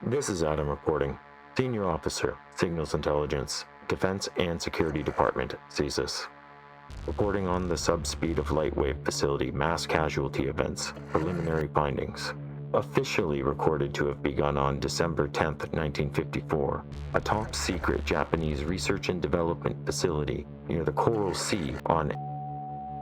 This is Adam reporting. Senior Officer, Signals Intelligence, Defense and Security Department, CSIS. Reporting on the subspeed of Lightwave facility mass casualty events, preliminary findings. Officially recorded to have begun on December 10, 1954, a top-secret Japanese research and development facility near the Coral Sea on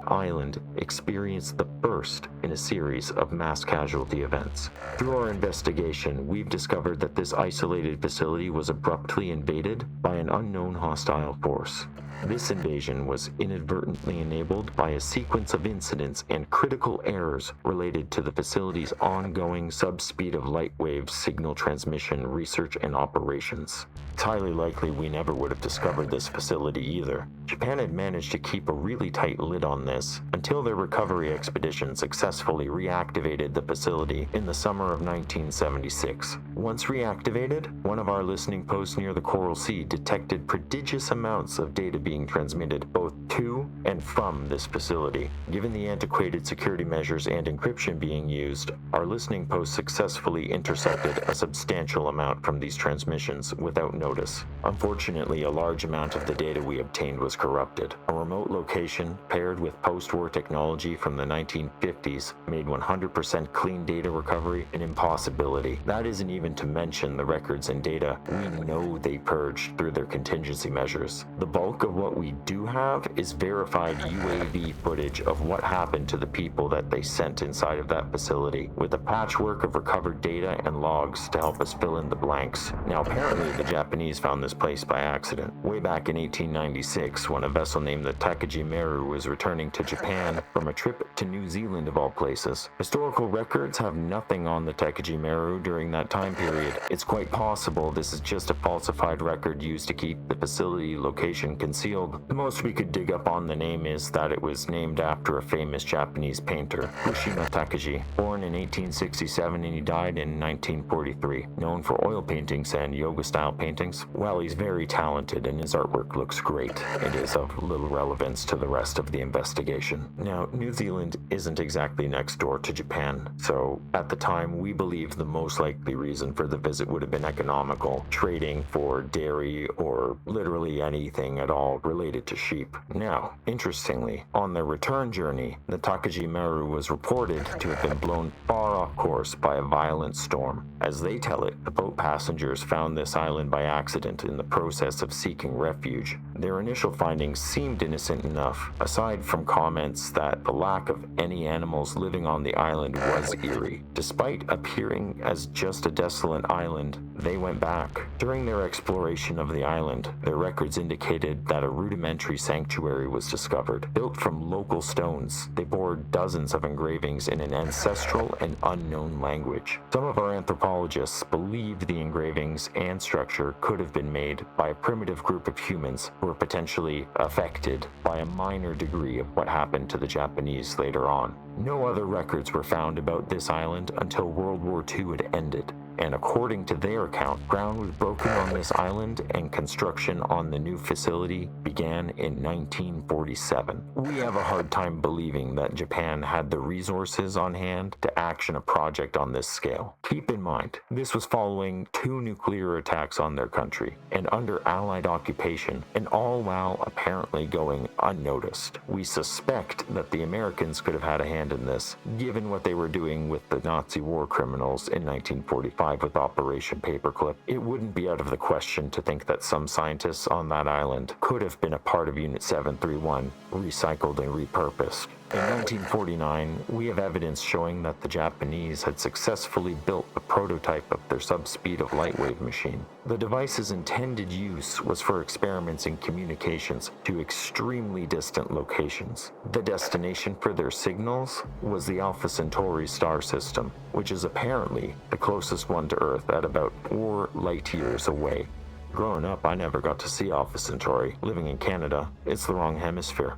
Island experienced the first in a series of mass casualty events. Through our investigation, we've discovered that this isolated facility was abruptly invaded by an unknown hostile force. This invasion was inadvertently enabled by a sequence of incidents and critical errors related to the facility's ongoing subspeed of lightwave signal transmission research and operations. It's highly likely we never would have discovered this facility either. Japan had managed to keep a really tight lid on this until their recovery expedition successfully reactivated the facility in the summer of 1976. Once reactivated, one of our listening posts near the Coral Sea detected prodigious amounts of data being transmitted both to and from this facility. Given the antiquated security measures and encryption being used, our listening post successfully intercepted a substantial amount from these transmissions without notice. Unfortunately, a large amount of the data we obtained was corrupted. A remote location paired with post-war technology from the 1950s made 100% clean data recovery an impossibility. That isn't even to mention the records and data we know they purged through their contingency measures. The bulk of what we do have is verified UAV footage of what happened to the people that they sent inside of that facility, with a patchwork of recovered data and logs to help us fill in the blanks. Now, apparently the Japanese found this place by accident. Way back in 1896, when a vessel named the Takagi Meru was returning to Japan from a trip to New Zealand of all places. Historical records have nothing on the Takagi Meru during that time period. It's quite possible this is just a falsified record used to keep the facility location concealed. The most we could dig up on the name is that it was named after a famous Japanese painter, Fushima Takagi, born in 1867 and he died in 1943. Known for oil paintings and yoga-style paintings, while he's very talented and his artwork looks great, it is of little relevance to the rest of the investigation. Now, New Zealand isn't exactly next door to Japan, so at the time we believe the most likely reason for the visit would have been economical, trading for dairy or literally anything at all related to sheep. Now, interestingly, on their return journey, the Takagi Meru was reported to have been blown far off course by a violent storm. As they tell it, the boat passengers found this island by accident in the process of seeking refuge. Their initial findings seemed innocent enough, aside from comments that the lack of any animals living on the island was eerie. Despite appearing as just a desolate island, they went back. During their exploration of the island, their records indicated that a rudimentary sanctuary was discovered. Built from local stones, they bore dozens of engravings in an ancestral and unknown language. Some of our anthropologists believe the engravings and structure could have been made by a primitive group of humans who were potentially affected by a minor degree of what happened to the Japanese later on. No other records were found about this island until World War II had ended, and according to their account, ground was broken on this island and construction on the new facility began in 1947. We have a hard time believing that Japan had the resources on hand to action a project on this scale. Keep in mind, this was following 2 nuclear attacks on their country and under Allied occupation, and all while apparently going unnoticed. We suspect that the Americans could have had a hand in this, given what they were doing with the Nazi war criminals in 1945 with Operation Paperclip. It wouldn't be out of the question to think that some scientists on that island could have been a part of Unit 731, recycled and repurposed. In 1949, we have evidence showing that the Japanese had successfully built the prototype of their subspeed of lightwave machine. The device's intended use was for experiments in communications to extremely distant locations. The destination for their signals was the Alpha Centauri star system, which is apparently the closest one to Earth at about 4 light years away. Growing up, I never got to see Alpha Centauri. Living in Canada, it's the wrong hemisphere.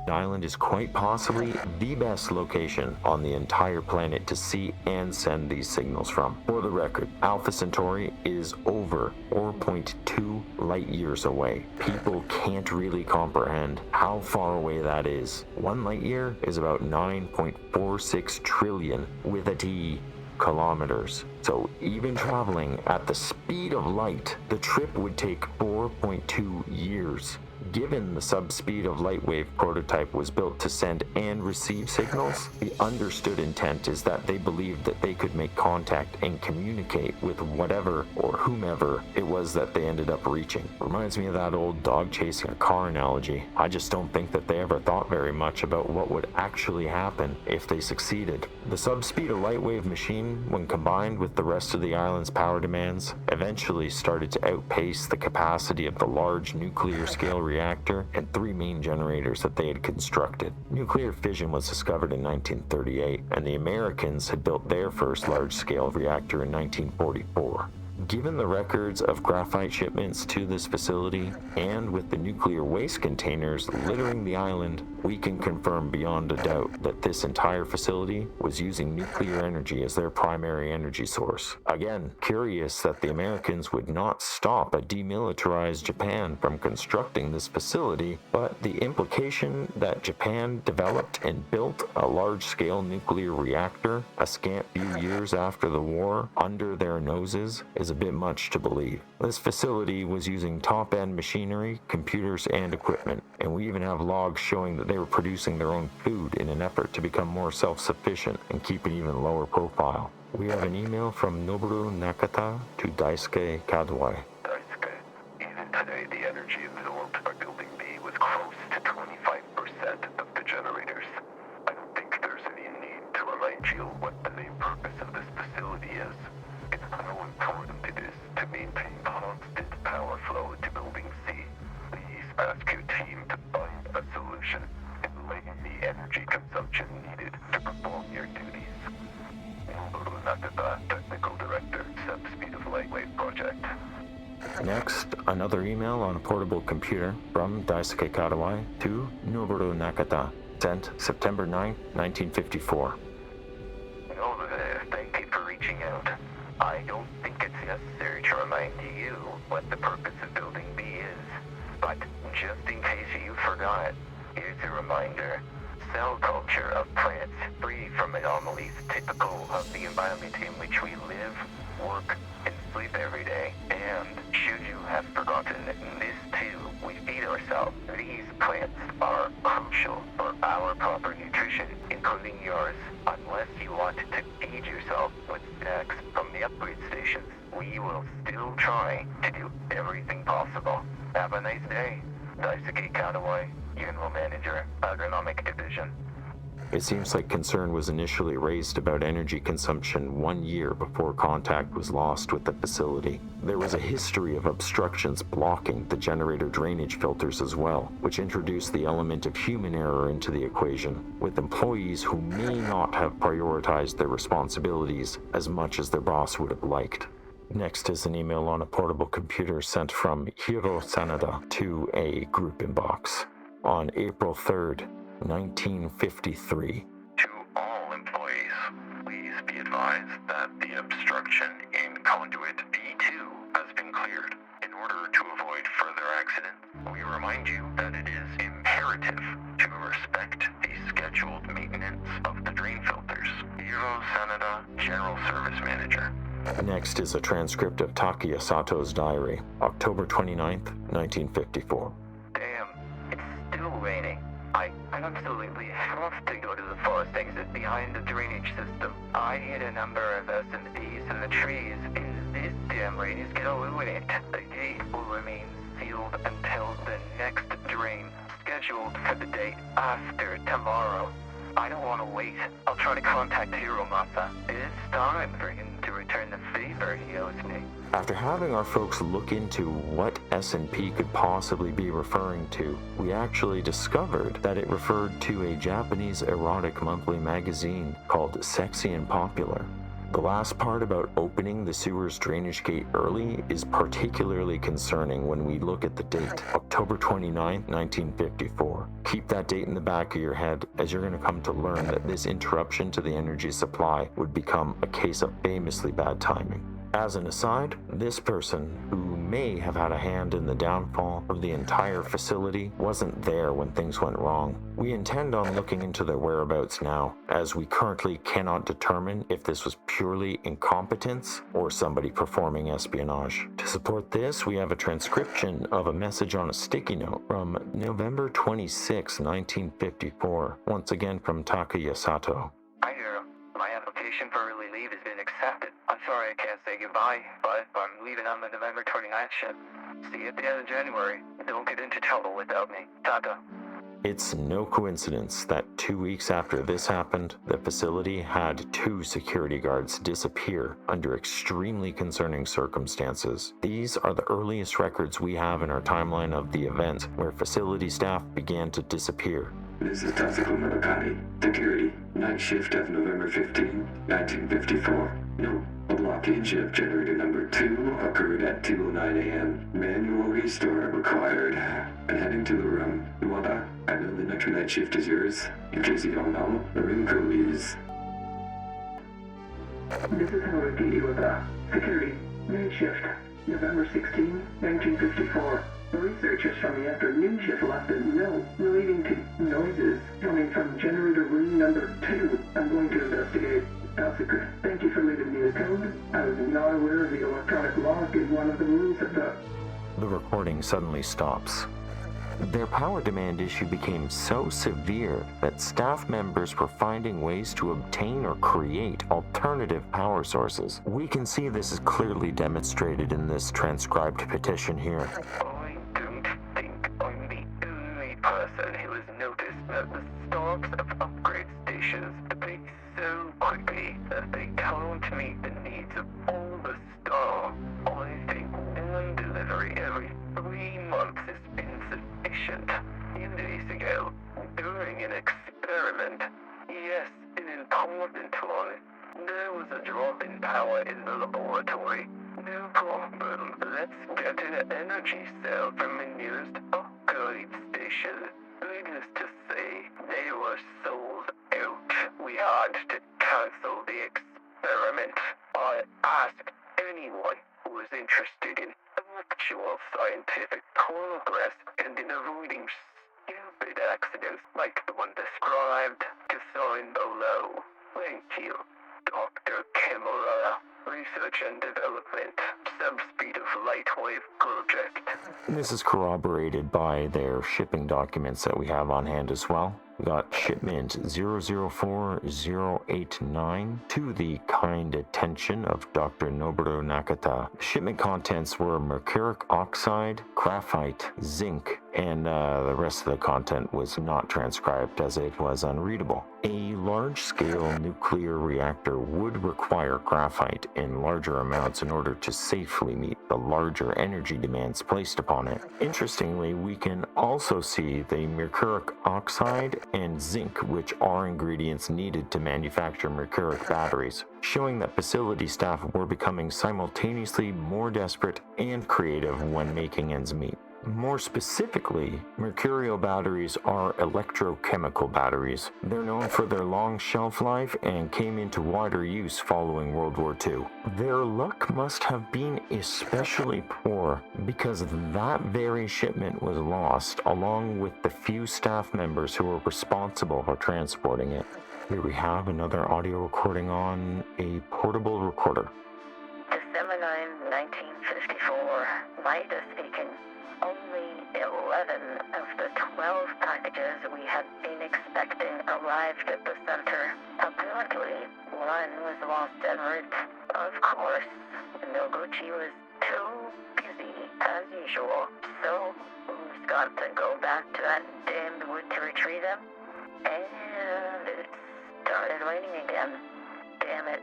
The island is quite possibly the best location on the entire planet to see and send these signals from. For the record, Alpha Centauri is over 4.2 light years away. People can't really comprehend how far away that is. 1 light year is about 9.46 trillion with a T. kilometers. So even traveling at the speed of light, the trip would take 4.2 years. Given the subspeed of Lightwave prototype was built to send and receive signals, the understood intent is that they believed that they could make contact and communicate with whatever or whomever it was that they ended up reaching. Reminds me of that old dog chasing a car analogy. I just don't think that they ever thought very much about what would actually happen if they succeeded. The subspeed of Lightwave machine, when combined with the rest of the island's power demands, eventually started to outpace the capacity of the large nuclear scale reactor and 3 main generators that they had constructed. Nuclear fission was discovered in 1938, and the Americans had built their first large-scale reactor in 1944. Given the records of graphite shipments to this facility, and with the nuclear waste containers littering the island, we can confirm beyond a doubt that this entire facility was using nuclear energy as their primary energy source. Again, curious that the Americans would not stop a demilitarized Japan from constructing this facility, but the implication that Japan developed and built a large-scale nuclear reactor a scant few years after the war under their noses is a bit much to believe. This facility was using top-end machinery, computers, and equipment, and we even have logs showing that they were producing their own food in an effort to become more self-sufficient and keep an even lower profile. We have an email from Noboru Nakata to Daisuke Kadawai. Daisuke, even today the energy absorbed by Building B was close to 25% of the generators. I don't think there's any need to remind you what the main purpose of this facility is. It's how important it is to maintain constant power flow to Building C. Please ask your team to find a solution and lighten the energy consumption needed to perform your duties. Noboru Nakata, Technical Director, Subspeed of Lightwave Project. Next, another email on a portable computer from Daisuke Kadawai to Noboru Nakata, sent September 9, 1954. Thank you for reaching out. I don't think it's necessary to remind you what the purpose of Building B is, but just in case you forgot, here's a reminder. Cell culture of plants free from anomalies typical of the environment in which we live, work, and sleep every day. And should you have forgotten this too, we feed ourselves. These plants are crucial for our proper nutrition, including yours. Unless you want to feed yourself with snacks from the upgrade stations, we will still try to do everything possible. Have a nice day. Daisuke Kadawai, General Manager, Agronomic Division. It seems like concern was initially raised about energy consumption 1 year before contact was lost with the facility. There was a history of obstructions blocking the generator drainage filters as well, which introduced the element of human error into the equation, with employees who may not have prioritized their responsibilities as much as their boss would have liked. Next is an email on a portable computer sent from Hiro Sanada to a group inbox on April 3rd, 1953. To all employees, please be advised that the obstruction in conduit B2 has been cleared. In order to avoid further accidents, we remind you that it is imperative to respect the scheduled maintenance of the drain filters. Hiro Sanada, General Service Manager. Next is a transcript of Takiya Sato's diary, October 29th, 1954. Damn, it's still raining. I absolutely have to go to the forest exit behind the drainage system. I hit a number of S&Ps in the trees, and this damn rain is gonna ruin it. The gate will remain sealed until the next drain, scheduled for the day after tomorrow. I don't want to wait. I'll try to contact Hiromasa. It's time for him to return the favor he owes me. After having our folks look into what S&P could possibly be referring to, we actually discovered that it referred to a Japanese erotic monthly magazine called Sexy and Popular. The last part about opening the sewer's drainage gate early is particularly concerning when we look at the date, October 29, 1954. Keep that date in the back of your head, as you're going to come to learn that this interruption to the energy supply would become a case of famously bad timing. As an aside, this person, who may have had a hand in the downfall of the entire facility, wasn't there when things went wrong. We intend on looking into their whereabouts now, as we currently cannot determine if this was purely incompetence or somebody performing espionage. To support this, we have a transcription of a message on a sticky note from November 26, 1954, once again from Takuya Sato. Hi, Hiro. My application for early leave has been accepted. I'm sorry I can't say goodbye, but I'm leaving on the November 29th ship. See you at the end of January. Don't get into trouble without me. Tata. It's no coincidence that 2 weeks after this happened, the facility had 2 security guards disappear under extremely concerning circumstances. These are the earliest records we have in our timeline of the event where facility staff began to disappear. This is Tatsuko Murakami, security, night shift of November 15, 1954. No, a blockade shift generator number 2 occurred at 2:09 a.m. Manual restore required. And heading to the room. Iwata, I know the next night shift is yours. In case you don't know, the room code is... This is Haruki Iwata, security, night shift, November 16, 1954. The researchers from the afternoon shift left a note relating to noises coming from generator room number 2. I'm going to investigate. Asuka, thank you for leaving me the code. I was not aware of the electronic lock in one of the rooms of the... The recording suddenly stops. Their power demand issue became so severe that staff members were finding ways to obtain or create alternative power sources. We can see this is clearly demonstrated in this transcribed petition here. I don't think I'm the only person who has noticed that the stocks of upgrade stations debase so quickly that they can't meet the needs of all the staff. I think one delivery every 3 months has been sufficient. A few days ago, during an experiment, yes, an important one, there was a drop in power in the laboratory. No problem. Let's get an energy cell from the nearest upgrade station. Needless to say, they were sold out. We had to cancel the experiment. I asked anyone who was interested in actual scientific progress and in avoiding stupid accidents like the one described to sign below. Thank you, Dr. Kimura. Research and Development, Subspeed of Lightwave Project. This is corroborated by their shipping documents that we have on hand as well. We got shipment 004089 to the kind attention of Dr. Noboru Nakata. Shipment contents were mercuric oxide, graphite, zinc, and the rest of the content was not transcribed as it was unreadable. A large-scale nuclear reactor would require graphite in larger amounts in order to safely meet the larger energy demands placed upon it. Interestingly, we can also see the mercuric oxide and zinc, which are ingredients needed to manufacture mercuric batteries, showing that facility staff were becoming simultaneously more desperate and creative when making ends meet. More specifically, mercurial batteries are electrochemical batteries. They're known for their long shelf life and came into wider use following World War II. Their luck must have been especially poor because that very shipment was lost along with the few staff members who were responsible for transporting it. Here we have another audio recording on a portable recorder. December 9, 1954, Maida speaking. Only 11 of the 12 packages we had been expecting arrived at the center. Apparently, one was lost en route. Of course, Noguchi was too busy as usual, so who's got to go back to that damned wood to retrieve them? And it started raining again. Damn it.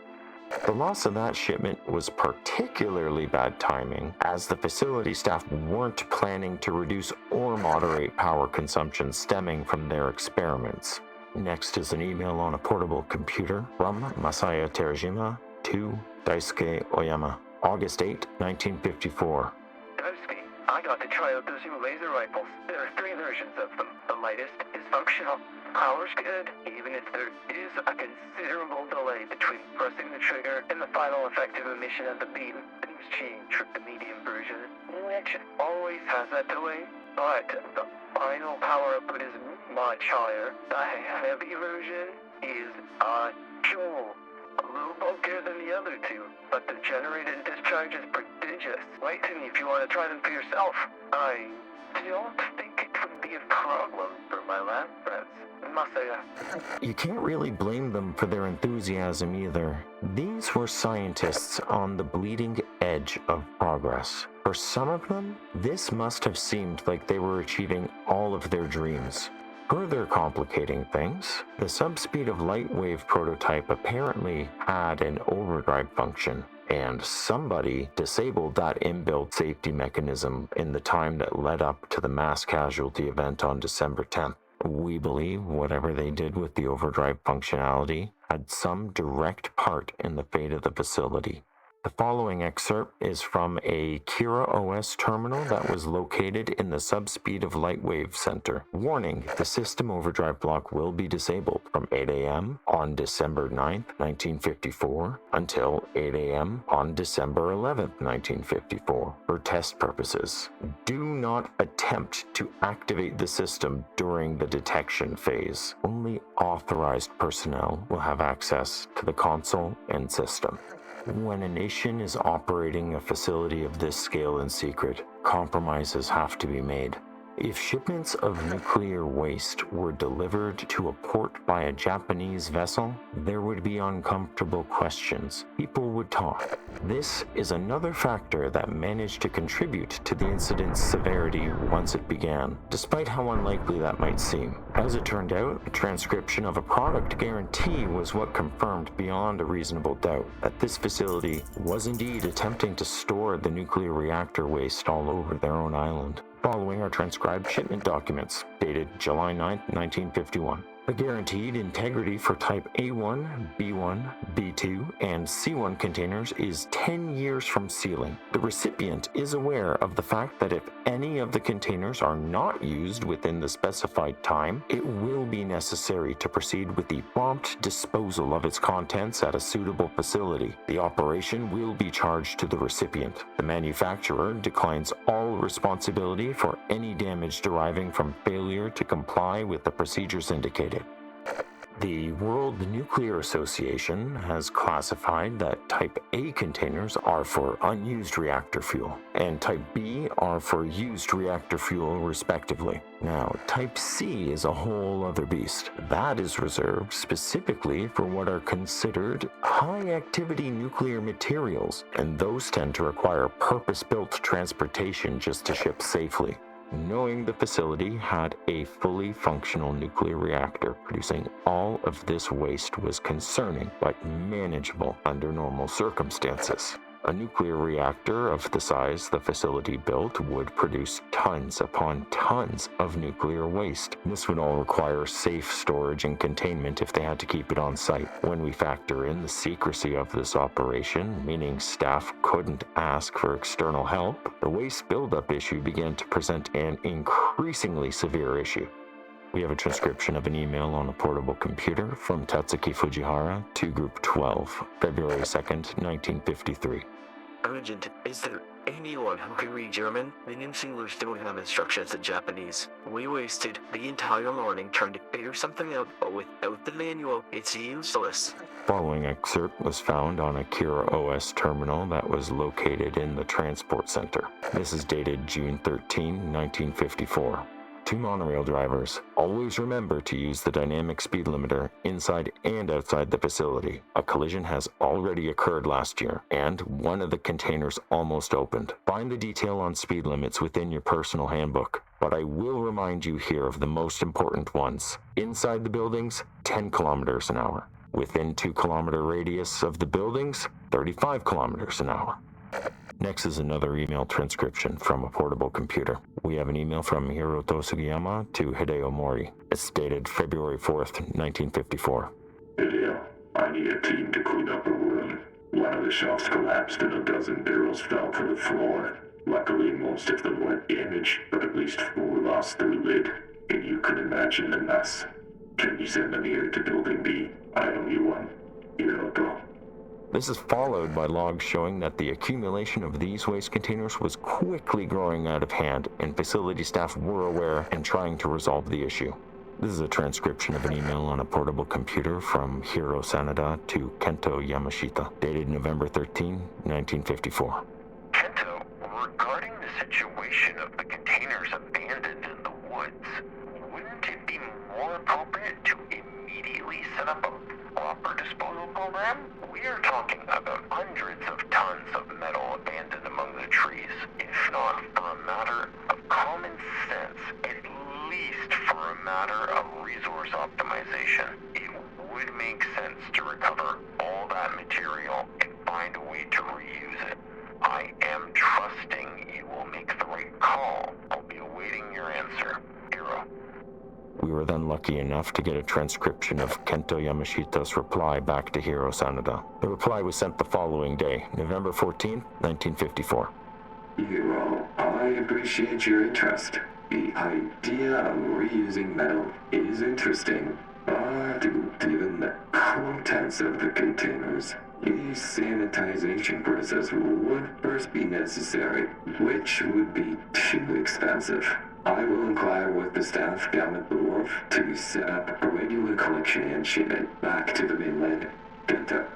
The loss of that shipment was particularly bad timing, as the facility staff weren't planning to reduce or moderate power consumption stemming from their experiments. Next is an email on a portable computer from Masaya Terajima to Daisuke Oyama, August 8, 1954. Bluesky, I got to try out those new laser rifles. There are 3 versions of them. The lightest is functional. Power's good, even if there is a considerable delay between pressing the trigger and the final effective emission of the beam. Things change with the medium version, which always has that delay, but the final power output is much higher. The heavy version is a jewel. A little bulkier than the other 2, but the generated discharge is prodigious. Wait till me if you want to try them for yourself. I don't think it would be a problem for my lab friends, must I? You can't really blame them for their enthusiasm either. These were scientists on the bleeding edge of progress. For some of them, this must have seemed like they were achieving all of their dreams. Further complicating things, the subspeed of Lightwave prototype apparently had an overdrive function, and somebody disabled that inbuilt safety mechanism in the time that led up to the mass casualty event on December 10th. We believe whatever they did with the overdrive functionality had some direct part in the fate of the facility. The following excerpt is from a Kira OS terminal that was located in the Subspeed of Lightwave Center. Warning, the system overdrive block will be disabled from 8 a.m. on December 9th, 1954 until 8 a.m. on December 11th, 1954 for test purposes. Do not attempt to activate the system during the detection phase. Only authorized personnel will have access to the console and system. When a nation is operating a facility of this scale in secret, compromises have to be made. If shipments of nuclear waste were delivered to a port by a Japanese vessel, there would be uncomfortable questions. People would talk. This is another factor that managed to contribute to the incident's severity once it began, despite how unlikely that might seem. As it turned out, a transcription of a product guarantee was what confirmed beyond a reasonable doubt that this facility was indeed attempting to store the nuclear reactor waste all over their own island. Following are transcribed shipment documents, dated July 9, 1951. The guaranteed integrity for Type A1, B1, B2, and C1 containers is 10 years from sealing. The recipient is aware of the fact that if any of the containers are not used within the specified time, it will be necessary to proceed with the prompt disposal of its contents at a suitable facility. The operation will be charged to the recipient. The manufacturer declines all responsibility for any damage deriving from failure to comply with the procedures indicated. The World Nuclear Association has classified that Type A containers are for unused reactor fuel, and Type B are for used reactor fuel, respectively. Now, Type C is a whole other beast. That is reserved specifically for what are considered high-activity nuclear materials, and those tend to require purpose-built transportation just to ship safely. Knowing the facility had a fully functional nuclear reactor producing all of this waste was concerning but manageable under normal circumstances. A nuclear reactor of the size the facility built would produce tons upon tons of nuclear waste. This would all require safe storage and containment if they had to keep it on site. When we factor in the secrecy of this operation, meaning staff couldn't ask for external help, the waste buildup issue began to present an increasingly severe issue. We have a transcription of an email on a portable computer from Tatsuki Fujihara to Group 12, February 2nd, 1953. Urgent. Is there anyone who can read German? The English don't have instructions in Japanese. We wasted the entire morning trying to figure something out, but without the manual, it's useless. Following excerpt was found on a Kira OS terminal that was located in the transport center. This is dated June 13, 1954. To monorail drivers, always remember to use the dynamic speed limiter inside and outside the facility. A collision has already occurred last year, and one of the containers almost opened. Find the detail on speed limits within your personal handbook, but I will remind you here of the most important ones. Inside the buildings, 10 kilometers an hour. Within 2 kilometer radius of the buildings, 35 kilometers an hour. Next is another email transcription from a portable computer. We have an email from Hiroto Sugiyama to Hideo Mori. It's dated February 4th, 1954. Hideo, I need a team to clean up the room. One of the shelves collapsed and a dozen barrels fell to the floor. Luckily, most of them weren't damaged, but at least 4 lost their lid, and you can imagine the mess. Can you send them here to Building B? I owe you one. Hiroto. This is followed by logs showing that the accumulation of these waste containers was quickly growing out of hand, and facility staff were aware and trying to resolve the issue. This is a transcription of an email on a portable computer from Hiro Sanada to Kento Yamashita, dated November 13, 1954. Kento, regarding the situation of the containers abandoned in the woods, wouldn't it be more appropriate to immediately set up a proper disposal program? We are talking about hundreds of tons of metal abandoned among the trees. If not for a matter of common sense, at least for a matter of resource optimization, it would make sense to recover all that material and find a way to reuse it. I am trusting you will make the right call. I'll be awaiting your answer. Hiro. We were then lucky enough to get a transcription of Kento Yamashita's reply back to Hiro Sanada. The reply was sent the following day, November 14, 1954. Hiro, I appreciate your interest. The idea of reusing metal is interesting, but given the contents of the containers, a sanitization process would first be necessary, which would be too expensive. I will inquire with the staff down at the wharf to set up a regular collection and ship it back to the mainland. Kento.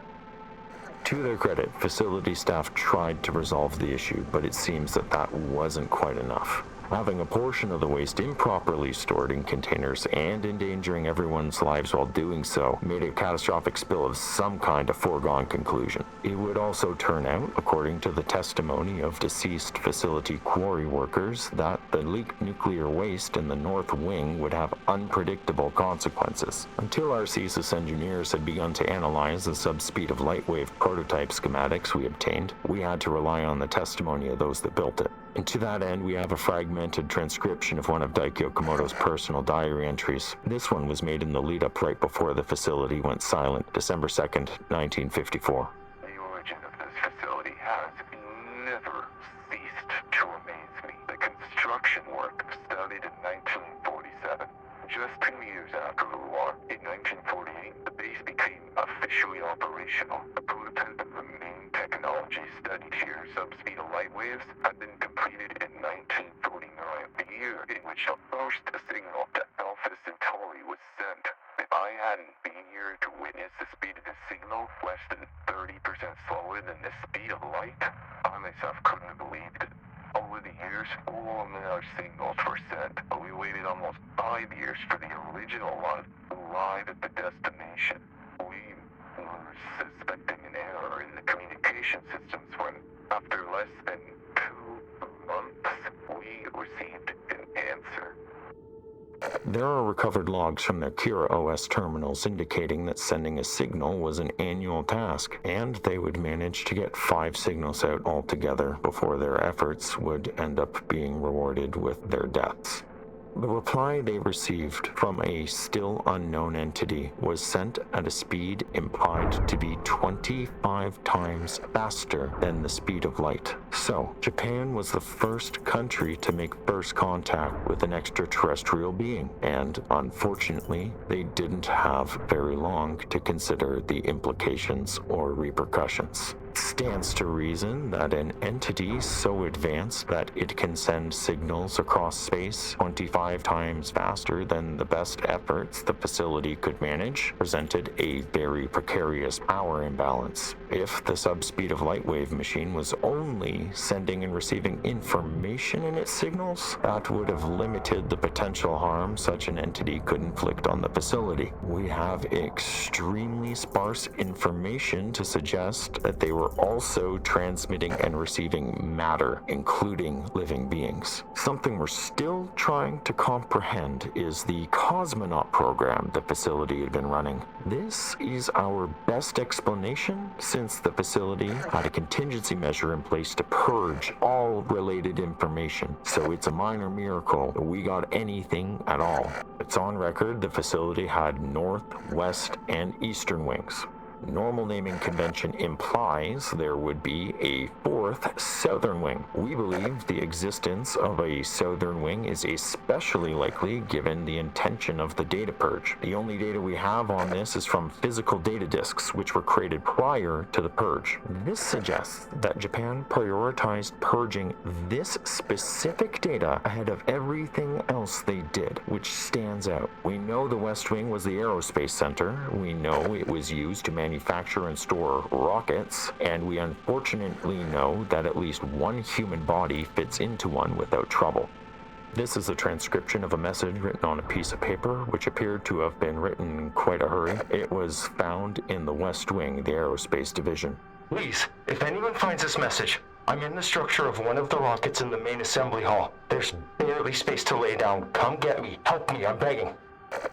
To their credit, facility staff tried to resolve the issue, but it seems that wasn't quite enough. Having a portion of the waste improperly stored in containers and endangering everyone's lives while doing so made a catastrophic spill of some kind a foregone conclusion. It would also turn out, according to the testimony of deceased facility quarry workers, that the leaked nuclear waste in the north wing would have unpredictable consequences. Until our CSIS engineers had begun to analyze the subspeed of Lightwave prototype schematics we obtained, we had to rely on the testimony of those that built it. And to that end, we have a fragmented transcription of one of Daikyo Komodo's personal diary entries. This one was made in the lead-up right before the facility went silent, December 2nd, 1954. The origin of this facility has never ceased to amaze me. The construction work started in 1947, just 2 years after the war. In 1948, the base became officially operational. A prototype of the main technology studied here, subspeed of light waves, had been completed in 1949, the year in which the first signal to Alpha Centauri was sent. If I hadn't been here to witness the speed of the signal less than 30% slower than the speed of light, I myself couldn't have believed it. Over the years, 4 more signals were sent, but we waited almost 5 years for the original one to arrive at the destination. We were suspecting an error in the communication systems when, after less than 2 months, we received an answer. There are recovered logs from their Kira OS terminals indicating that sending a signal was an annual task, and they would manage to get 5 signals out altogether before their efforts would end up being rewarded with their deaths. The reply they received from a still unknown entity was sent at a speed implied to be 25 times faster than the speed of light. So, Japan was the first country to make first contact with an extraterrestrial being, and unfortunately, they didn't have very long to consider the implications or repercussions. It stands to reason that an entity so advanced that it can send signals across space 25 times faster than the best efforts the facility could manage presented a very precarious power imbalance. If the subspeed of Lightwave machine was only sending and receiving information in its signals, that would have limited the potential harm such an entity could inflict on the facility. We have extremely sparse information to suggest that they were also transmitting and receiving matter, including living beings. Something we're still trying to comprehend is the Cosmonaut Program the facility had been running. This is our best explanation since the facility had a contingency measure in place to purge all related information, so it's a minor miracle that we got anything at all. It's on record the facility had north, west, and eastern wings. Normal naming convention implies there would be a fourth southern wing. We believe the existence of a southern wing is especially likely given the intention of the data purge. The only data we have on this is from physical data disks, which were created prior to the purge. This suggests that Japan prioritized purging this specific data ahead of everything else they did, which stands out. We know the West Wing was the aerospace center. We know it was used to manufacture and store rockets, and we unfortunately know that at least one human body fits into one without trouble. This is a transcription of a message written on a piece of paper, which appeared to have been written in quite a hurry. It was found in the West Wing, the aerospace division. Please, if anyone finds this message, I'm in the structure of one of the rockets in the main assembly hall. There's barely space to lay down. Come get me. Help me, I'm begging.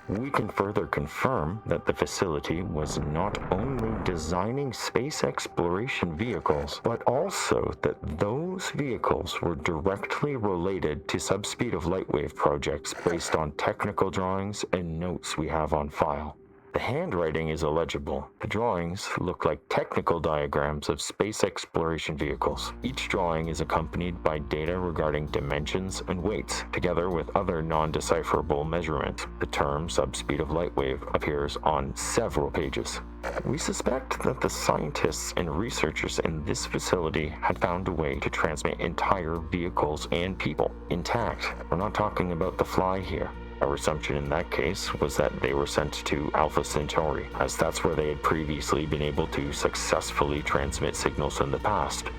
We can further confirm that the facility was not only designing space exploration vehicles, but also that those vehicles were directly related to subspeed of lightwave projects based on technical drawings and notes we have on file. The handwriting is illegible. The drawings look like technical diagrams of space exploration vehicles. Each drawing is accompanied by data regarding dimensions and weights, together with other non-decipherable measurements. The term subspeed of lightwave appears on several pages. We suspect that the scientists and researchers in this facility had found a way to transmit entire vehicles and people intact. We're not talking about the fly here. Our assumption in that case was that they were sent to Alpha Centauri, as that's where they had previously been able to successfully transmit signals in the past.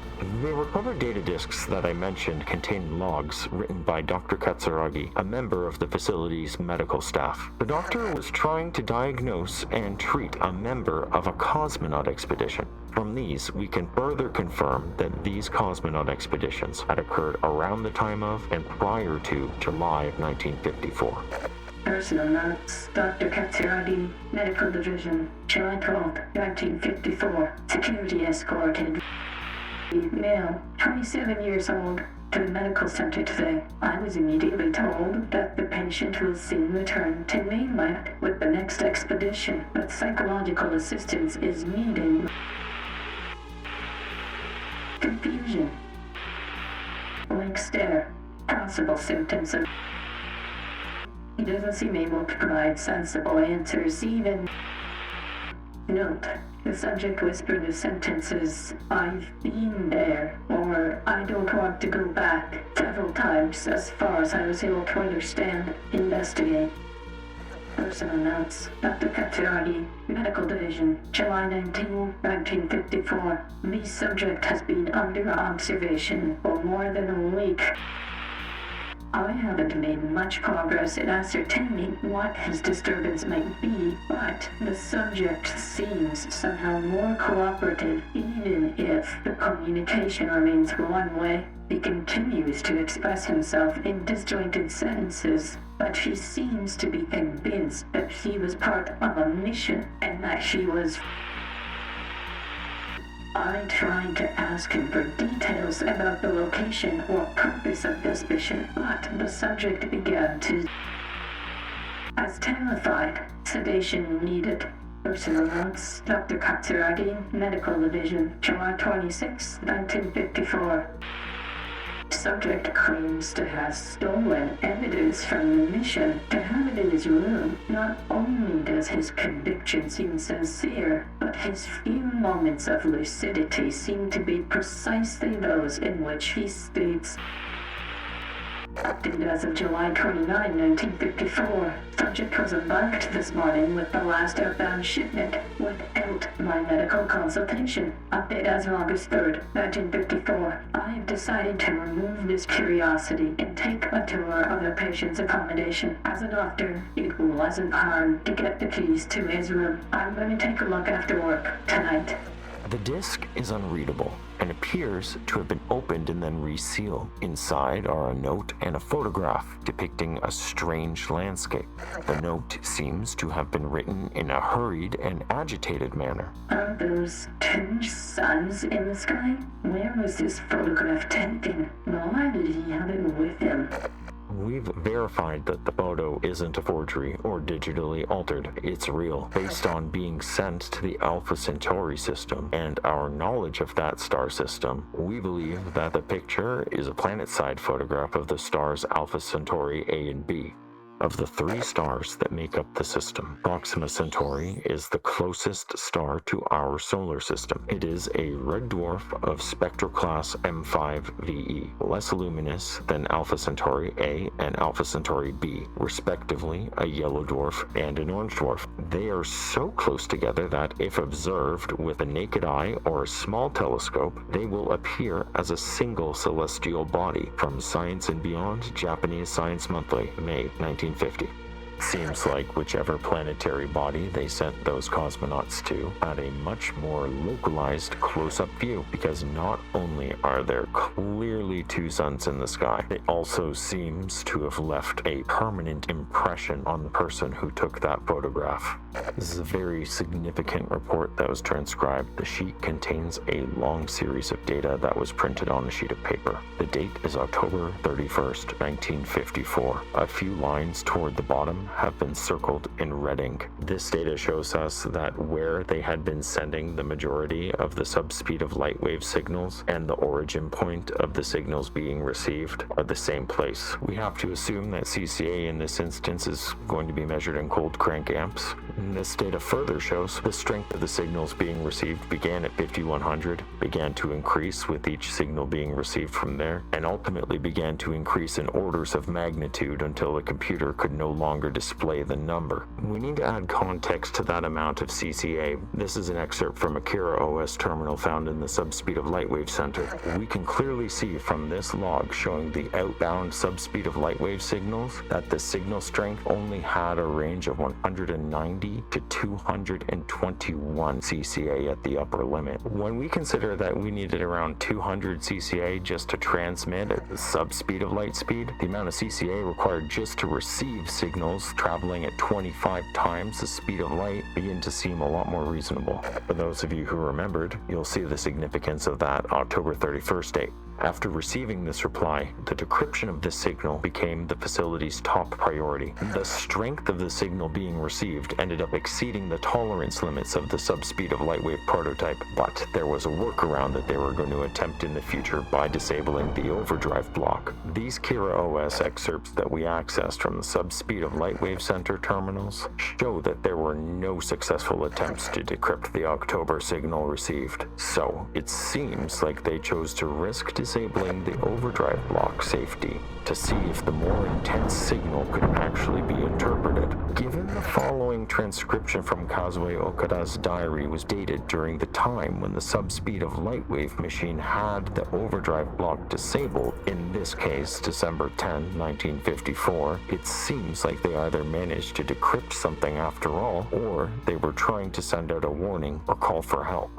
The recovered data disks that I mentioned contain logs written by Dr. Katsuragi, a member of the facility's medical staff. The doctor was trying to diagnose and treat a member of a cosmonaut expedition. From these, we can further confirm that these cosmonaut expeditions had occurred around the time of and prior to July of 1954. Personal notes, Dr. Katsuragi, Medical Division, July 12, 1954. Security escorted. Male, 27 years old, to the medical center today. I was immediately told that the patient will soon return to mainland with the next expedition, but psychological assistance is needed. Confusion. Blank stare. Possible symptoms of... He doesn't seem able to provide sensible answers, even... Note. The subject whispered the sentences, "I've been there," or "I don't want to go back," several times as far as I was able to understand. Investigate. Personal notes, Dr. Katsuragi, Medical Division, July 19, 1954. The subject has been under observation for more than a week. I haven't made much progress in ascertaining what his disturbance might be, but the subject seems somehow more cooperative, even if the communication remains one way. He continues to express himself in disjointed sentences, but she seems to be convinced that she was part of a mission and that she was... I tried to ask him for details about the location or purpose of this mission, but the subject began to... As terrified, sedation needed. Personal notes, Dr. Katsuragi, Medical Division, July 26, 1954. Subject claims to have stolen evidence from the mission to have it in his room. Not only does his conviction seem sincere, but his few moments of lucidity seem to be precisely those in which he states, "Updated as of July 29, 1954. Subject was embarked this morning with the last outbound shipment without my medical consultation. Update as of August 3, 1954. I have decided to remove this curiosity and take a tour of the patient's accommodation. As a doctor, it wasn't hard to get the keys to his room. I'm going to take a look after work tonight." The disc is unreadable and appears to have been opened and then resealed. Inside are a note and a photograph depicting a strange landscape. The note seems to have been written in a hurried and agitated manner. Are those two suns in the sky? Where was this photograph taken? Why did he have it with him? We've verified that the photo isn't a forgery or digitally altered. It's real, based on being sent to the Alpha Centauri system and our knowledge of that star system. We believe that the picture is a planet-side photograph of the stars Alpha Centauri A and B. Of the 3 stars that make up the system, Proxima Centauri is the closest star to our solar system. It is a red dwarf of spectral class M5VE, less luminous than Alpha Centauri A and Alpha Centauri B, respectively a yellow dwarf and an orange dwarf. They are so close together that if observed with a naked eye or a small telescope, they will appear as a single celestial body. From Science and Beyond, Japanese Science Monthly, May 1950. Seems like whichever planetary body they sent those cosmonauts to had a much more localized close-up view, because not only are there clearly 2 suns in the sky, it also seems to have left a permanent impression on the person who took that photograph. This is a very significant report that was transcribed. The sheet contains a long series of data that was printed on a sheet of paper. The date is October 31st, 1954. A few lines toward the bottom have been circled in red ink. This data shows us that where they had been sending the majority of the subspeed of light wave signals and the origin point of the signals being received are the same place. We have to assume that CCA in this instance is going to be measured in cold crank amps. And this data further shows the strength of the signals being received began at 5100, began to increase with each signal being received from there, and ultimately began to increase in orders of magnitude until the computer could no longer display the number. We need to add context to that amount of CCA. This is an excerpt from a Kira OS terminal found in the Subspeed of Lightwave Center. We can clearly see from this log showing the outbound subspeed of lightwave signals that the signal strength only had a range of 190 to 221 CCA at the upper limit. When we consider that we needed around 200 CCA just to transmit at the subspeed of light speed, the amount of CCA required just to receive signals traveling at 25 times the speed of light begin to seem a lot more reasonable. For those of you who remembered, you'll see the significance of that October 31st date. After receiving this reply, the decryption of this signal became the facility's top priority. The strength of the signal being received ended up exceeding the tolerance limits of the subspeed of lightwave prototype, but there was a workaround that they were going to attempt in the future by disabling the overdrive block. These Kira OS excerpts that we accessed from the Subspeed of Lightwave Center terminals show that there were no successful attempts to decrypt the October signal received. So it seems like they chose to risk disabling the overdrive block safety to see if the more intense signal could actually be interpreted. Given the following transcription from Kazuo Okada's diary was dated during the time when the subspeed of lightwave machine had the overdrive block disabled, in this case December 10, 1954, it seems like they either managed to decrypt something after all, or they were trying to send out a warning or call for help.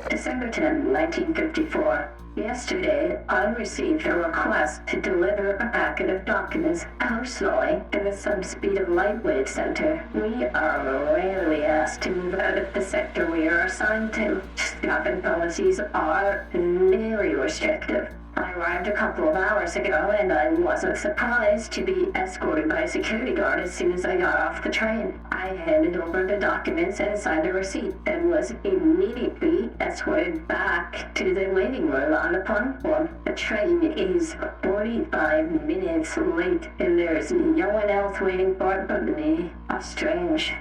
December 10, 1954. Yesterday, I received a request to deliver a packet of documents personally to the Subspeed of Lightwave Center. We are rarely asked to move out of the sector we are assigned to. Staffing policies are very restrictive. I arrived a couple of hours ago, and I wasn't surprised to be escorted by a security guard as soon as I got off the train. I handed over the documents and signed a receipt, and was immediately escorted back to the waiting room on the platform. The train is 45 minutes late, and there is no one else waiting for it but me. How strange.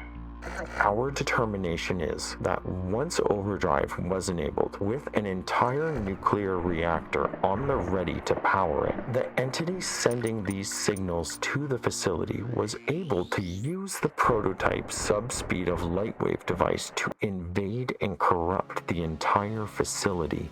Our determination is that once overdrive was enabled with an entire nuclear reactor on the ready to power it, the entity sending these signals to the facility was able to use the prototype subspeed of lightwave device to invade and corrupt the entire facility.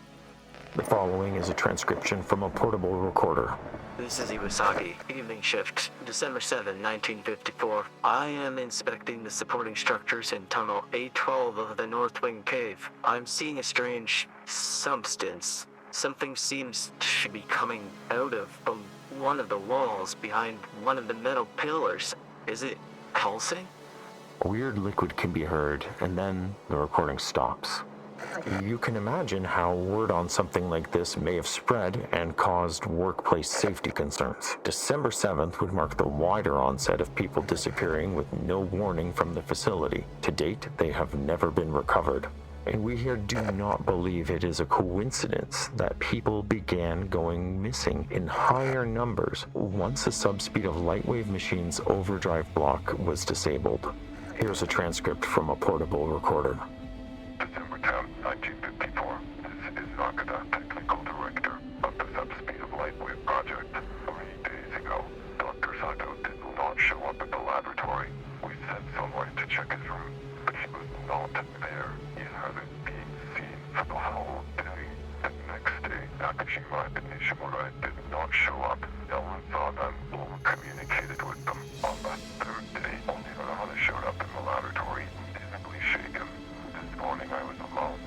The following is a transcription from a portable recorder. This is Iwasaki, evening shift, December 7, 1954. I am inspecting the supporting structures in tunnel A12 of the North Wing Cave. I'm seeing a strange substance. Something seems to be coming out of from one of the walls behind one of the metal pillars. Is it pulsing? A weird liquid can be heard, and then the recording stops. You can imagine how word on something like this may have spread and caused workplace safety concerns. December 7th would mark the wider onset of people disappearing with no warning from the facility. To date, they have never been recovered. And we here do not believe it is a coincidence that people began going missing in higher numbers once the subspeed of Lightwave machine's overdrive block was disabled. Here's a transcript from a portable recorder. December 10, 1954. This is Nakata, Technical Director of the Subspeed of Lightwave Project. 3 days ago, Dr. Sato did not show up at the laboratory. We sent someone to check his room, but he was not there. He hasn't been seen for the whole day. The next day, Nakashima and Nishimura did not show up. No one saw them or communicated with them. On the third day, only Arahana showed up in the laboratory, visibly shaken. This morning I was alone,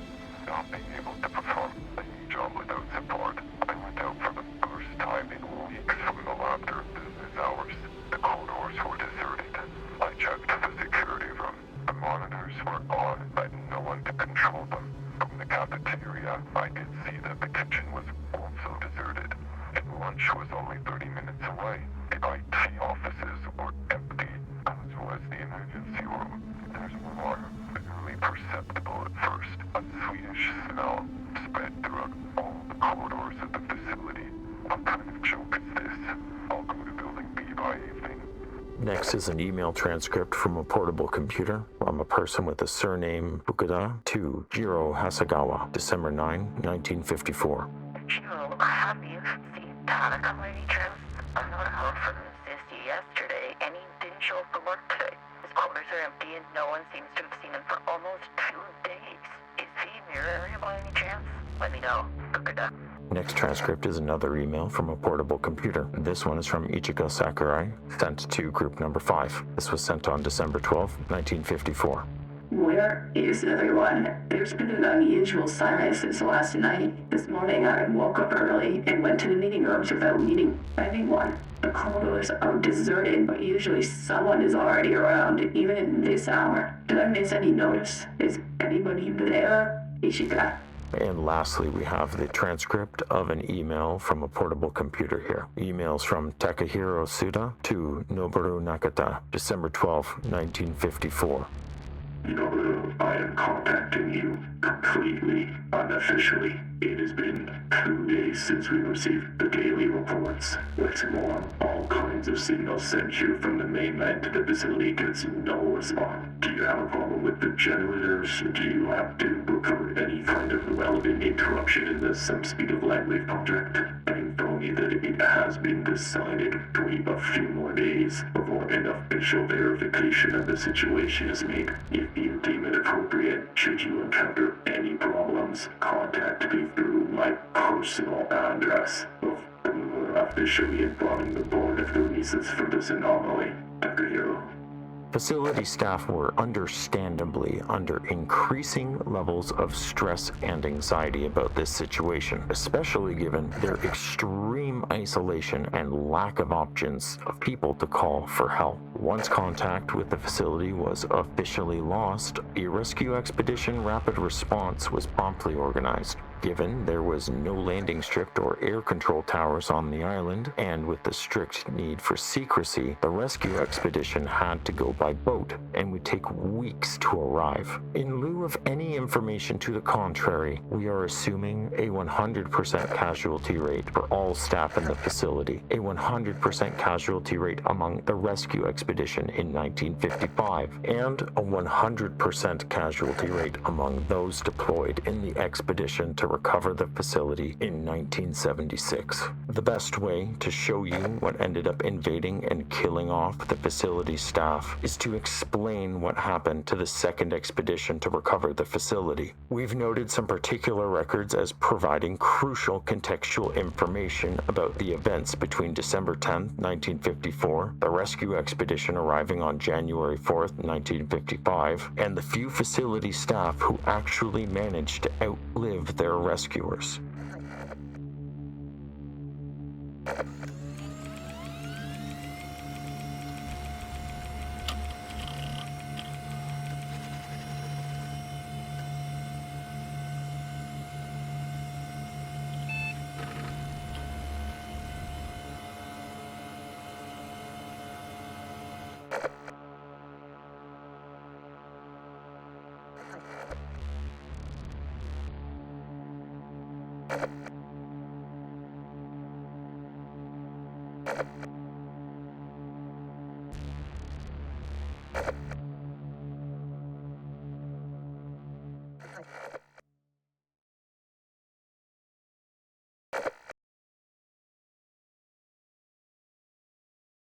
not being able to perform any job without support. I went out for the first time in weeks from the lab during business hours. The corridors were deserted. I checked the security room. The monitors were on, but no one to control them. From the cafeteria, I could see that the kitchen was also deserted, and lunch was only 30 minutes away. The IT offices were empty, as was the emergency room. There's more, barely perceptible at first. A sweetish smell spread throughout all the corridors of the facility. What kind of joke is this? I'll go to Building B by evening. Next is an email transcript from a portable computer from a person with the surname Fukuda to Jiro Hasegawa, December 9, 1954. Jiro, have you seen Tanaka by any chance? I got a call from Sissy yesterday, and he didn't show up for work today. His quarters are empty, and no one seems to have seen him for almost 2 days. Is he in your area by any chance? Let me know. Fukuda. Next transcript is another email from a portable computer. This one is from Ichiko Sakurai, sent to group number 5. This was sent on December 12, 1954. Where is everyone? There's been an unusual silence since last night. This morning I woke up early and went to the meeting rooms without meeting anyone. The corridors are deserted, but usually someone is already around, even in this hour. Did I miss any notice? Is anybody there? Ishika. And lastly, we have the transcript of an email from a portable computer here. Emails from Takahiro Suda to Noboru Nakata, December 12, 1954. Noboru, I am contacting you completely unofficially. It has been 2 days since we received the daily reports. What's more, all kinds of signals sent here from the mainland to the facility gets no response. Do you have a problem with the generators? Do you have to recover any kind of relevant interruption in the subspeed of Lightwave project? Inform me that it has been decided to wait a few more days before an official verification of the situation is made. If you deem it appropriate, should you encounter any problems, contact me through my personal address. Before officially informing the board of the reasons for this anomaly. Takahiro. Facility staff were understandably under increasing levels of stress and anxiety about this situation, especially given their extreme isolation and lack of options of people to call for help. Once contact with the facility was officially lost, a rescue expedition rapid response was promptly organized. Given there was no landing strip or air control towers on the island, and with the strict need for secrecy, the rescue expedition had to go by boat and would take weeks to arrive. In lieu of any information to the contrary, we are assuming a 100% casualty rate for all staff in the facility, a 100% casualty rate among the rescue expedition in 1955, and a 100% casualty rate among those deployed in the expedition to recover the facility in 1976. The best way to show you what ended up invading and killing off the facility staff is to explain what happened to the second expedition to recover the facility. We've noted some particular records as providing crucial contextual information about the events between December 10, 1954, the rescue expedition arriving on January 4th, 1955, and the few facility staff who actually managed to outlive their rescuers.